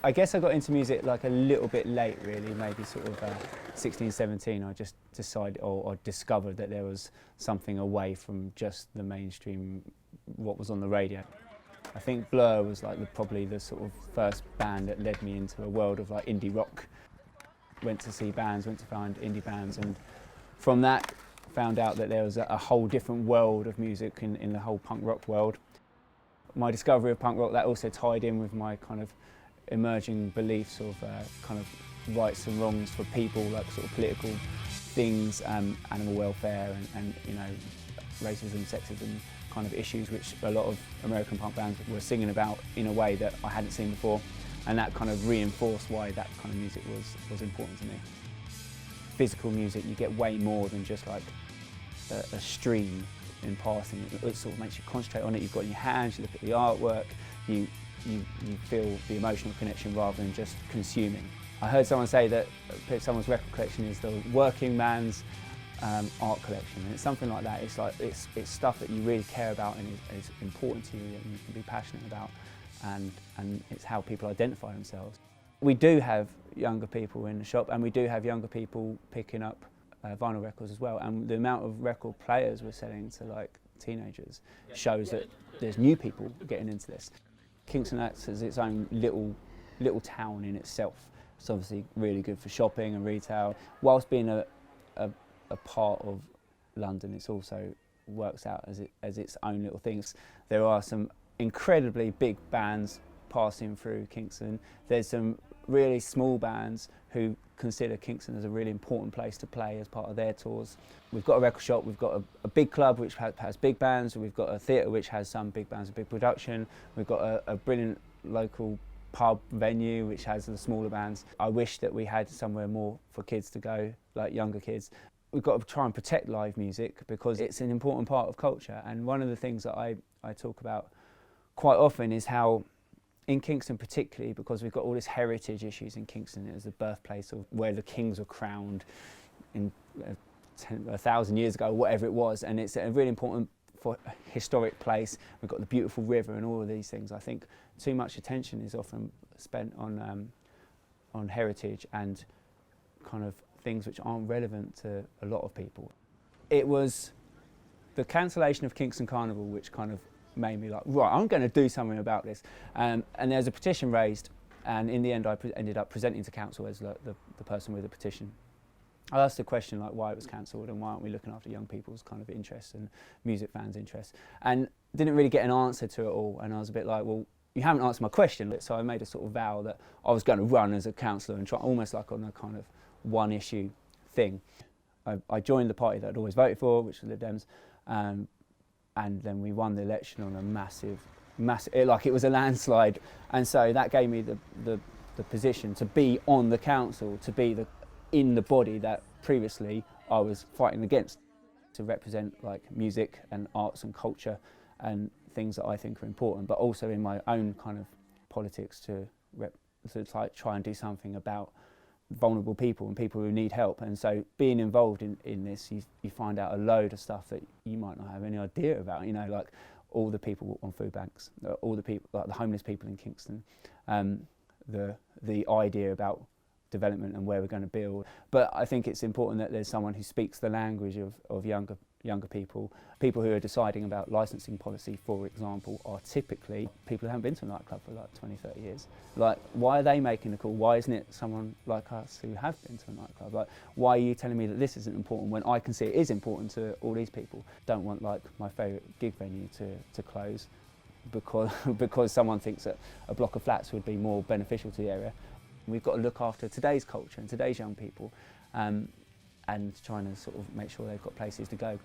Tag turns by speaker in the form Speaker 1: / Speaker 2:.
Speaker 1: I guess I got into music like a little bit late, really, maybe sort of 16, 17. I just decided, or discovered that there was something away from just the mainstream, what was on the radio. I think Blur was like probably the sort of first band that led me into a world of like indie rock. Went to see bands, went to find indie bands, and from that found out that there was a whole different world of music in the whole punk rock world. My discovery of punk rock, that also tied in with my kind of emerging beliefs of kind of rights and wrongs for people, like sort of political things, animal welfare and you know, racism, sexism kind of issues, which a lot of American punk bands were singing about in a way that I hadn't seen before, and that kind of reinforced why that kind of music was important to me. Physical music, you get way more than just like a stream in passing. It sort of makes you concentrate on it. You've got in your hands, you look at the artwork, you feel the emotional connection rather than just consuming. I heard someone say that someone's record collection is the working man's art collection, and it's something like that. It's like it's stuff that you really care about and is important to you, and you can be passionate about, and it's how people identify themselves. We do have younger people in the shop, and we do have younger people picking up vinyl records as well, and the amount of record players we're selling to like teenagers shows that there's new people getting into this. Kingston acts as its own little town in itself. It's obviously really good for shopping and retail. Whilst being a part of London, it's also works out as its own little things. There are some incredibly big bands passing through Kingston. There's some really small bands who consider Kingston as a really important place to play as part of their tours. We've got a record shop, we've got a big club which has big bands, we've got a theatre which has some big bands and big production, we've got a brilliant local pub venue which has the smaller bands. I wish that we had somewhere more for kids to go, like younger kids. We've got to try and protect live music because it's an important part of culture, and one of the things that I talk about quite often is how in Kingston particularly, because we've got all this heritage issues in Kingston, it was the birthplace of where the kings were crowned in 1,000 years ago, whatever it was, and it's a really important historic place. We've got the beautiful river and all of these things. I think too much attention is often spent on heritage and kind of things which aren't relevant to a lot of people. It was the cancellation of Kingston Carnival which kind of made me like, right, I'm going to do something about this. And there's a petition raised, and in the end I ended up presenting to council as the person with the petition. I asked the question like why it was cancelled and why aren't we looking after young people's kind of interests and music fans' interests, and didn't really get an answer to it all, and I was a bit like, well, you haven't answered my question. So I made a sort of vow that I was going to run as a councillor and try almost like on a kind of one issue thing. I joined the party that I'd always voted for, which was Lib Dems, and then we won the election on a massive, like it was a landslide, and so that gave me the position to be on the council, to be in the body that previously I was fighting against, to represent like music and arts and culture and things that I think are important, but also in my own kind of politics to like try and do something about vulnerable people and people who need help. And so being involved in this, you find out a load of stuff that you might not have any idea about, you know, like all the people on food banks, all the people, like the homeless people in Kingston, the idea about development and where we're going to build. But I think it's important that there's someone who speaks the language of younger people. People who are deciding about licensing policy, for example, are typically people who haven't been to a nightclub for like 20, 30 years. Like, why are they making the call? Why isn't it someone like us who have been to a nightclub? Like, why are you telling me that this isn't important when I can see it is important to all these people? Don't want like my favourite gig venue to close because someone thinks that a block of flats would be more beneficial to the area. We've got to look after today's culture and today's young people, and trying to sort of make sure they've got places to go.